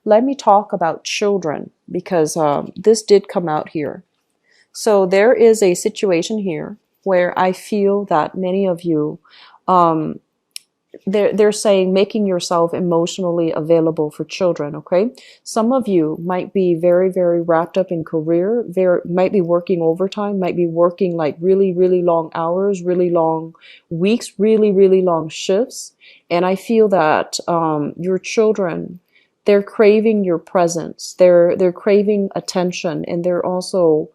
let me talk about children because this did come out here. So there is a situation here where I feel that many of you, um, they're saying making yourself emotionally available for children. Okay, some of you might be very, very wrapped up in career, very might be working overtime, might be working like really, really long hours, really long weeks, really, really long shifts. And I feel that your children, they're craving your presence, they're craving attention, and they're also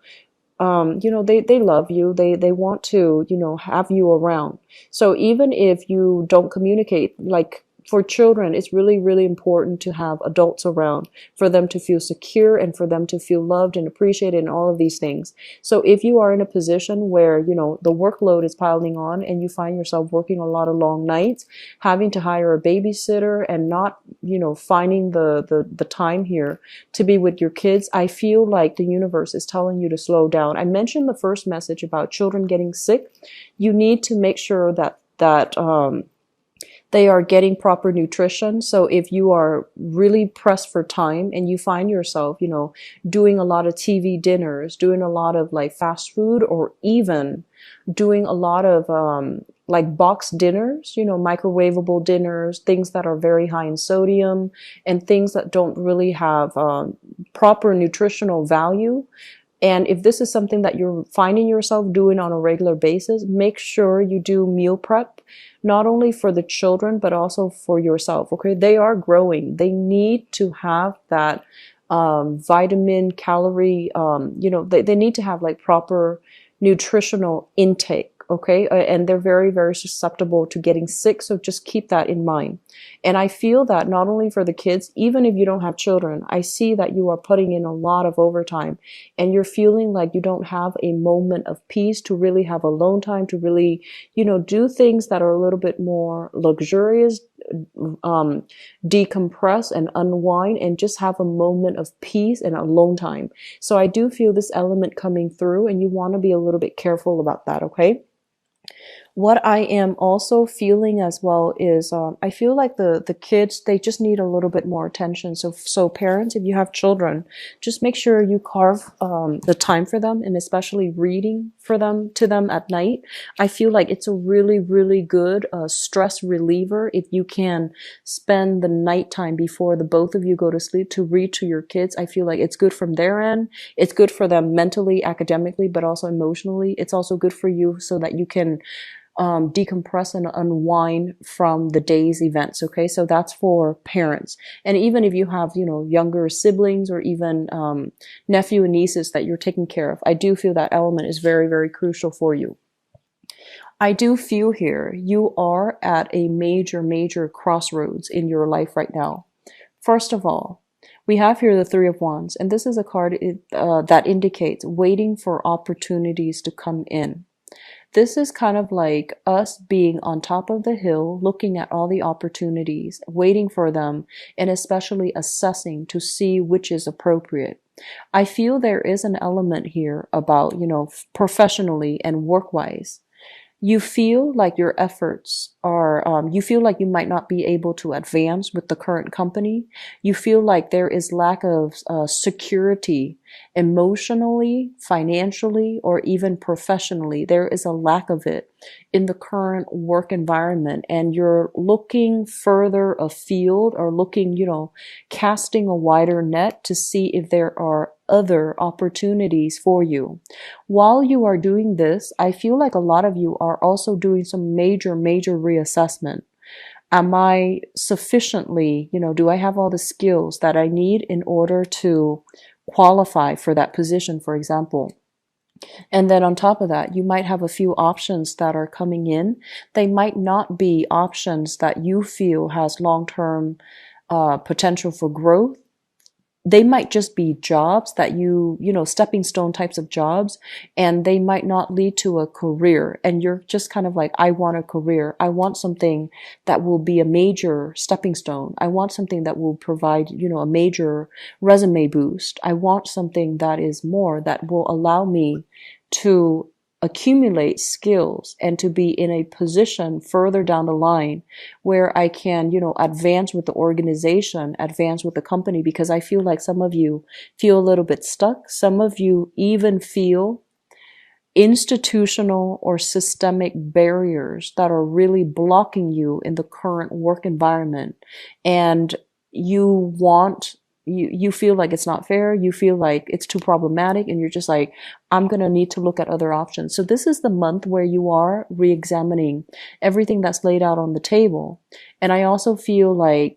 they love you. They want to, have you around. So even if you don't communicate, like for children, it's really, really important to have adults around for them to feel secure and for them to feel loved and appreciated and all of these things. So if you are in a position where, the workload is piling on and you find yourself working a lot of long nights, having to hire a babysitter and not, finding the time here to be with your kids, I feel like the universe is telling you to slow down. I mentioned the first message about children getting sick. You need to make sure that they are getting proper nutrition. So if you are really pressed for time and you find yourself, doing a lot of TV dinners, doing a lot of like fast food, or even doing a lot of like box dinners, microwavable dinners, things that are very high in sodium and things that don't really have proper nutritional value. And if this is something that you're finding yourself doing on a regular basis, make sure you do meal prep, not only for the children, but also for yourself. Okay. They are growing. They need to have that, vitamin, calorie, they need to have like proper nutritional intake. Okay. And they're very, very susceptible to getting sick. So just keep that in mind. And I feel that not only for the kids, even if you don't have children, I see that you are putting in a lot of overtime and you're feeling like you don't have a moment of peace to really have alone time, to really, do things that are a little bit more luxurious, decompress and unwind and just have a moment of peace and alone time. So I do feel this element coming through and you want to be a little bit careful about that. Okay. What I am also feeling as well is I feel like the kids, they just need a little bit more attention. So parents, if you have children, just make sure you carve the time for them, and especially reading to them at night. I feel like it's a really, really good stress reliever if you can spend the nighttime before the both of you go to sleep to read to your kids. I feel like it's good from their end. It's good for them mentally, academically, but also emotionally. It's also good for you so that you can decompress and unwind from the day's events. Okay. So that's for parents. And even if you have, younger siblings or even, nephew and nieces that you're taking care of, I do feel that element is very, very crucial for you. I do feel here you are at a major, major crossroads in your life right now. First of all, we have here the Three of Wands, and this is a card that indicates waiting for opportunities to come in. This is kind of like us being on top of the hill, looking at all the opportunities, waiting for them, and especially assessing to see which is appropriate. I feel there is an element here about, professionally and work-wise. You feel like your efforts are, you feel like you might not be able to advance with the current company. You feel like there is lack of security emotionally, financially, or even professionally. There is a lack of it in the current work environment, and you're looking further afield or looking, casting a wider net to see if there are other opportunities for you. While you are doing this, I feel like a lot of you are also doing some major, major reassessment. Am I sufficiently, do I have all the skills that I need in order to qualify for that position, for example? And then on top of that, you might have a few options that are coming in. They might not be options that you feel has long-term potential for growth. They might just be jobs that stepping stone types of jobs, and they might not lead to a career. And you're just kind of like, I want a career. I want something that will be a major stepping stone. I want something that will provide, a major resume boost. I want something that is more, that will allow me to accumulate skills and to be in a position further down the line where I can, advance with the organization, advance with the company, because I feel like some of you feel a little bit stuck. Some of you even feel institutional or systemic barriers that are really blocking you in the current work environment. And you feel like it's not fair, you feel like it's too problematic, and you're just like, I'm going to need to look at other options. So this is the month where you are re-examining everything that's laid out on the table. And I honestly feel like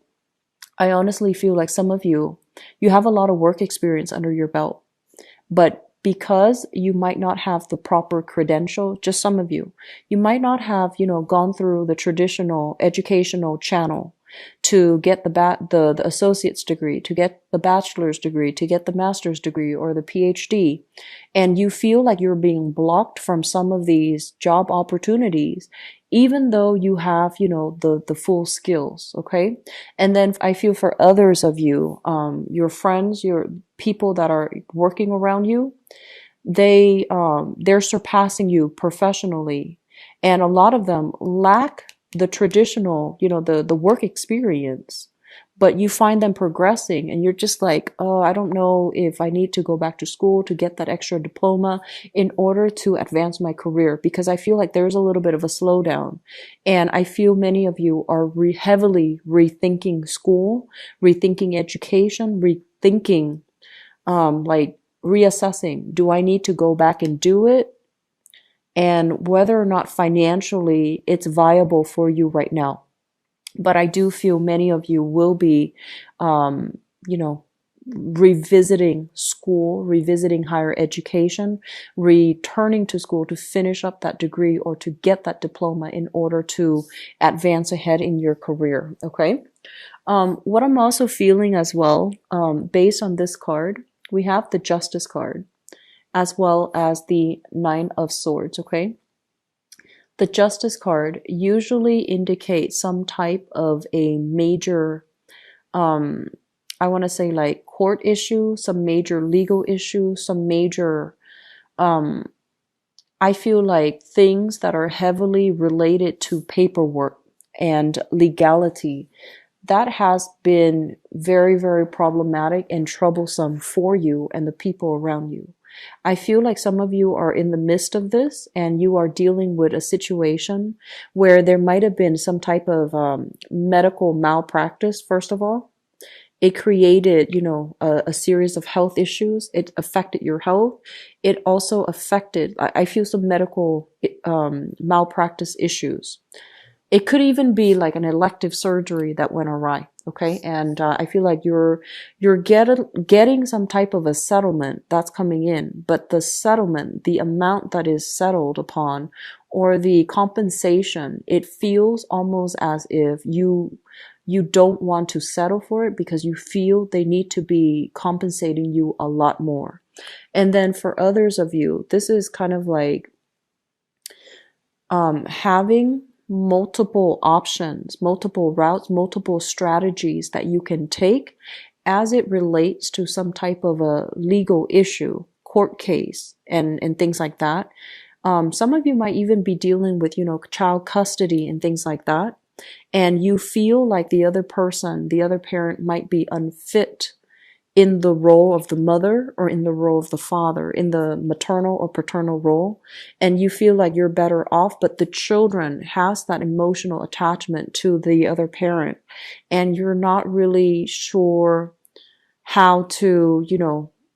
some of you have a lot of work experience under your belt, but because you might not have the proper credential, just some of you might not have, gone through the traditional educational channel to get the associate's degree, to get the bachelor's degree, to get the master's degree or the PhD. And you feel like you're being blocked from some of these job opportunities, even though you have, the full skills. Okay. And then I feel for others of you, your friends, your people that are working around you, they're surpassing you professionally. And a lot of them lack the traditional, the work experience, but you find them progressing and you're just like, oh, I don't know if I need to go back to school to get that extra diploma in order to advance my career, because I feel like there's a little bit of a slowdown. And I feel many of you are heavily rethinking school, rethinking education, rethinking, reassessing, do I need to go back and do it? And whether or not financially it's viable for you right now. But I do feel many of you will be, revisiting school, revisiting higher education, returning to school to finish up that degree or to get that diploma in order to advance ahead in your career. Okay. What I'm also feeling as well, based on this card, we have the Justice card, as well as the Nine of Swords, okay? The Justice card usually indicates some type of a major, I want to say like court issue, some major legal issue, some major, I feel like things that are heavily related to paperwork and legality. That has been very, very problematic and troublesome for you and the people around you. I feel like some of you are in the midst of this and you are dealing with a situation where there might have been some type of medical malpractice, first of all. It created, a series of health issues. It affected your health. It also affected, I feel, some medical malpractice issues. It could even be like an elective surgery that went awry, okay? And I feel like you're getting some type of a settlement that's coming in, but the settlement, the amount that is settled upon, or the compensation, it feels almost as if you don't want to settle for it because you feel they need to be compensating you a lot more. And then for others of you, this is kind of like having multiple options, multiple routes, multiple strategies that you can take as it relates to some type of a legal issue, court case, and things like that. Some of you might even be dealing with, child custody and things like that. And you feel like the other person, the other parent might be unfit in the role of the mother or in the role of the father, in the maternal or paternal role, and you feel like you're better off, but the children has that emotional attachment to the other parent, and you're not really sure how to,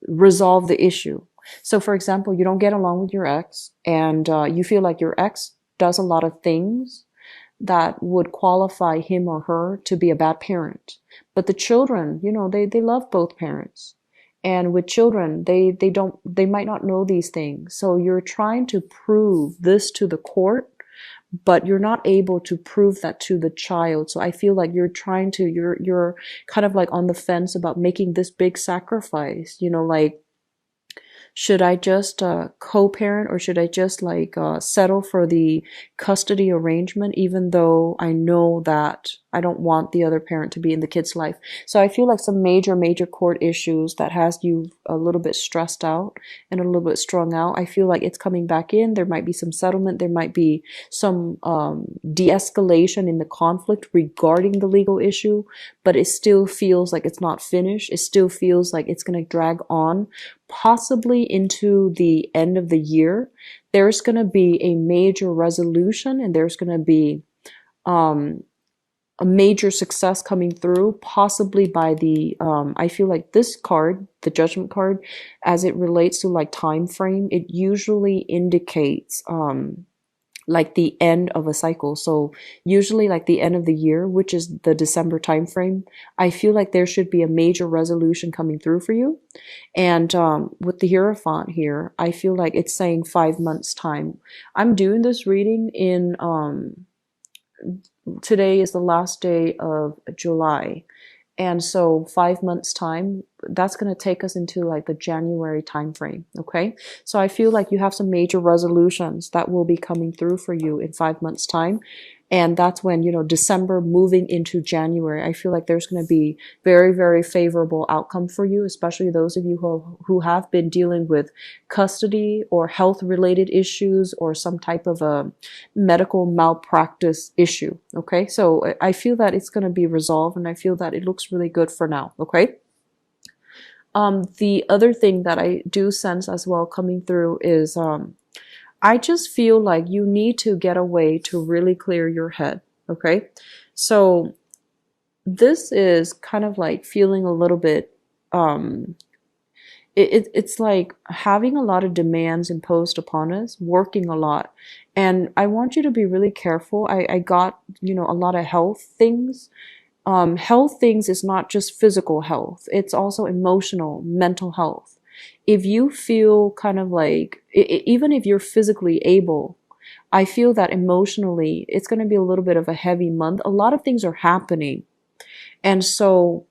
resolve the issue. So for example, you don't get along with your ex, and you feel like your ex does a lot of things that would qualify him or her to be a bad parent. But the children, they love both parents. And with children, they might not know these things. So you're trying to prove this to the court, but you're not able to prove that to the child. So I feel like you're kind of like on the fence about making this big sacrifice, like Should I just co-parent, or should I just like settle for the custody arrangement, even though I know that I don't want the other parent to be in the kid's life? So I feel like some major court issues that has you a little bit stressed out and a little bit strung out. I feel like it's coming back in. There might be some settlement. There might be some de-escalation in the conflict regarding the legal issue, but it still feels like it's not finished. It still feels like it's going to drag on, possibly into the end of the year. There's going to be a major resolution, and there's going to be a major success coming through, possibly by the I feel like this card, the Judgment card, as it relates to like time frame, it usually indicates like the end of a cycle. So usually like the end of the year, which is the December time frame, I feel like there should be a major resolution coming through for you. And with the Hierophant here, I feel like it's saying 5 months time. I'm doing this reading in today is the last day of July. And so 5 months time, that's going to take us into like the January time frame. Okay. So I feel like you have some major resolutions that will be coming through for you in 5 months time. And that's when, December moving into January, I feel like there's going to be very favorable outcome for you, especially those of you who have been dealing with custody or health related issues or some type of a medical malpractice issue. Okay. So I feel that it's going to be resolved, and I feel that it looks really good for now. Okay. The other thing that I do sense as well coming through is, I just feel like you need to get away to really clear your head. Okay. So this is kind of like feeling a little bit, it's like having a lot of demands imposed upon us, working a lot. And I want you to be really careful. I got, a lot of health things. Health things is not just physical health. It's also emotional, mental health. If you feel kind of like, even if you're physically able, I feel that emotionally it's going to be a little bit of a heavy month. A lot of things are happening. And so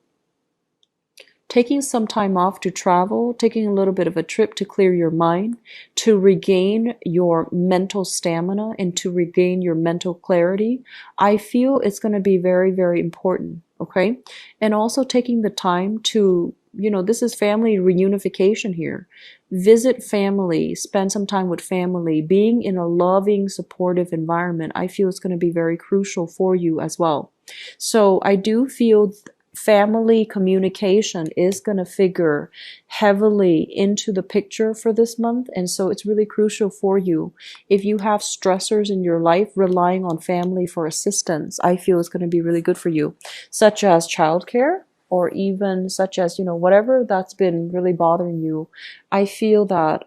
taking some time off to travel, taking a little bit of a trip to clear your mind, to regain your mental stamina and to regain your mental clarity, I feel it's going to be very important. Okay. And also taking the time to, this is family reunification here. Visit family, spend some time with family, being in a loving, supportive environment. I feel it's going to be very crucial for you as well. So I do feel family communication is going to figure heavily into the picture for this month. And so it's really crucial for you. If you have stressors in your life, relying on family for assistance, I feel it's going to be really good for you, such as childcare, or even such as, whatever that's been really bothering you. I feel that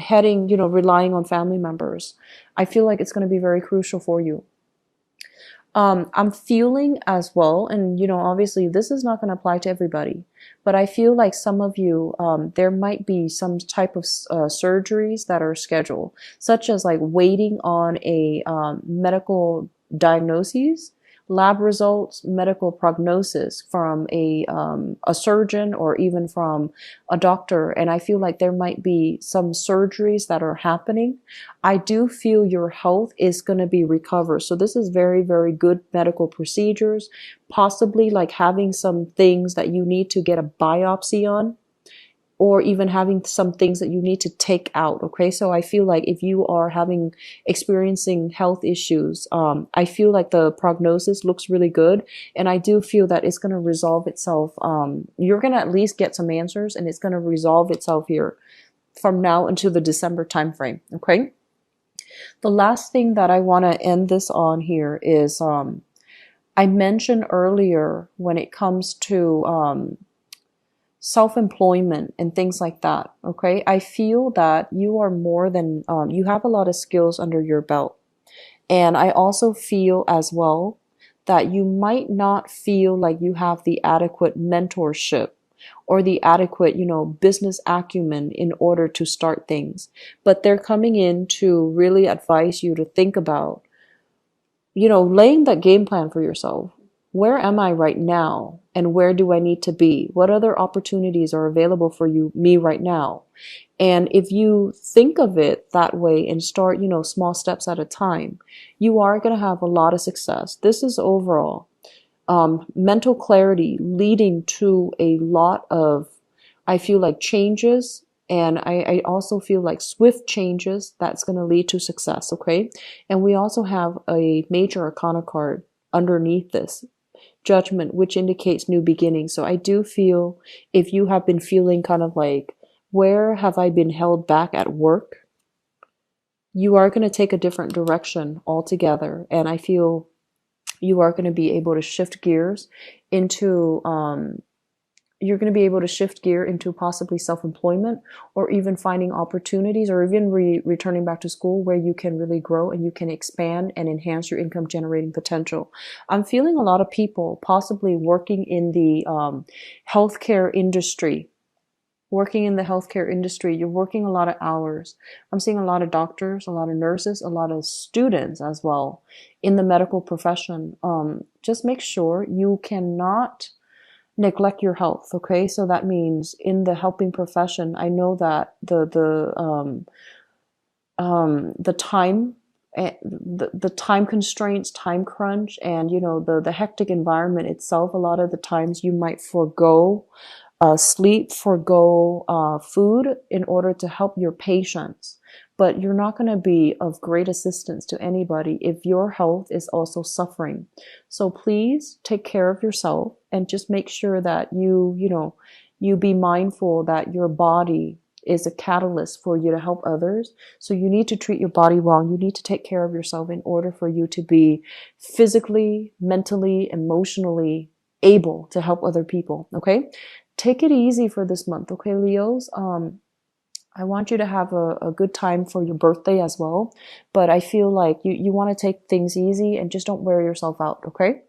relying on family members, I feel like it's going to be very crucial for you. I'm feeling as well, and obviously this is not going to apply to everybody, but I feel like some of you, there might be some type of surgeries that are scheduled, such as like waiting on a medical diagnosis, lab results, medical prognosis from a surgeon or even from a doctor. And I feel like there might be some surgeries that are happening. I do feel your health is going to be recovered. So this is very good medical procedures, possibly like having some things that you need to get a biopsy on, or even having some things that you need to take out. Okay. So I feel like if you are experiencing health issues, I feel like the prognosis looks really good. And I do feel that it's going to resolve itself. You're going to at least get some answers, and it's going to resolve itself here from now until the December timeframe. Okay. The last thing that I want to end this on here is, I mentioned earlier when it comes to, self-employment and things like that. Okay. I feel that you are more than, you have a lot of skills under your belt. And I also feel as well that you might not feel like you have the adequate mentorship or the adequate, business acumen in order to start things. But they're coming in to really advise you to think about, laying that game plan for yourself. Where am I right now? And where do I need to be? What other opportunities are available for me right now? And if you think of it that way and start, small steps at a time, you are going to have a lot of success. This is overall mental clarity leading to a lot of, I feel like, changes. And I also feel like swift changes that's going to lead to success. Okay. And we also have a major arcana card underneath this, Judgment, which indicates new beginnings. So I do feel, if you have been feeling kind of like, where have I been held back at work? You are going to take a different direction altogether. And I feel you are going to be able to shift gears into, you're going to be able to shift gear into possibly self-employment, or even finding opportunities, or even returning back to school where you can really grow and you can expand and enhance your income generating potential. I'm feeling a lot of people possibly working in the healthcare industry. Working in the healthcare industry, you're working a lot of hours. I'm seeing a lot of doctors, a lot of nurses, a lot of students as well in the medical profession. Just make sure you cannot neglect your health. Okay, so that means in the helping profession, I know that the time, the time constraints, time crunch, and the hectic environment itself. A lot of the times you might forego sleep, forego food in order to help your patients. But you're not going to be of great assistance to anybody if your health is also suffering. So please take care of yourself and just make sure that you be mindful that your body is a catalyst for you to help others. So you need to treat your body well. You need to take care of yourself in order for you to be physically, mentally, emotionally able to help other people. Okay? Take it easy for this month. Okay, Leos? I want you to have a good time for your birthday as well. But I feel like you want to take things easy and just don't wear yourself out. Okay?